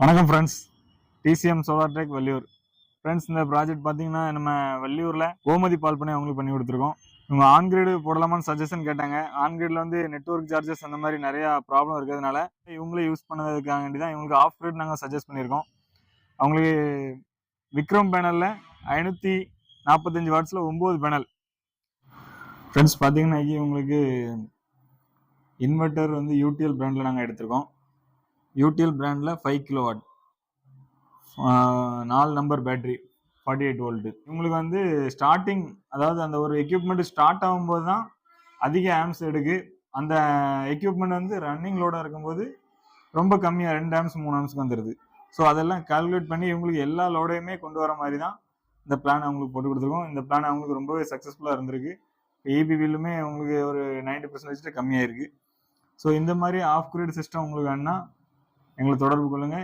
வணக்கம் friends, DCM solar tech Valliyur. Friends, இந்த project பார்த்தீங்கன்னா நம்ம வள்ளியூரில் கோமதி பால் பண்ணி அவங்களுக்கு பண்ணி கொடுத்துருக்கோம். இவங்க ஆன் கிரேடு போடலாமான்னு சஜஷன் கேட்டாங்க. ஆன் கிரேடில் வந்து நெட்ஒர்க் சார்ஜஸ் அந்த மாதிரி நிறையா ப்ராப்ளம் இருக்கிறதுனால இவங்களே யூஸ் பண்ணதுக்காண்டி தான் இவங்களுக்கு ஆஃப் கிரேட் நாங்கள் சஜஸ்ட் பண்ணியிருக்கோம். அவங்களுக்கு விக்ரம் பேனலில் 545 வாட்ஸில் 9 பேனல். ஃப்ரெண்ட்ஸ் பார்த்தீங்கன்னா இவங்களுக்கு இன்வெர்ட்டர் வந்து யூடிஎல் பிராண்டில் நாங்கள் எடுத்திருக்கோம். யூடிஎல் பிராண்டில் 5 கிலோவாட் 4 நம்பர் பேட்டரி 48 வோல்ட். இவங்களுக்கு வந்து ஸ்டார்டிங், அதாவது அந்த ஒரு எக்யூப்மெண்ட் ஸ்டார்ட் ஆகும்போது தான் அதிக ஆம்ஸ் எடுக்கு. அந்த எக்யூப்மெண்ட் வந்து ரன்னிங் லோடாக இருக்கும்போது ரொம்ப கம்மியாக 2 ஆம்ஸ் 3 ஆம்ஸ்க்கு வந்துடுது. ஸோ அதெல்லாம் கால்குலேட் பண்ணி இவங்களுக்கு எல்லா லோடையுமே கொண்டு வர மாதிரி தான் இந்த பிளான் அவங்களுக்கு போட்டு கொடுத்துருக்கோம். இந்த பிளான் அவங்களுக்கு ரொம்பவே சக்ஸஸ்ஃபுல்லாக இருந்திருக்கு. இபி பில்லுமே உங்களுக்கு ஒரு 90% கம்மியாக இருக்குது. ஸோ இந்த மாதிரி ஆஃப் கிரிட் சிஸ்டம் உங்களுக்கு வேணுன்னா எங்களை தொடர்பு கொள்ளுங்கள்.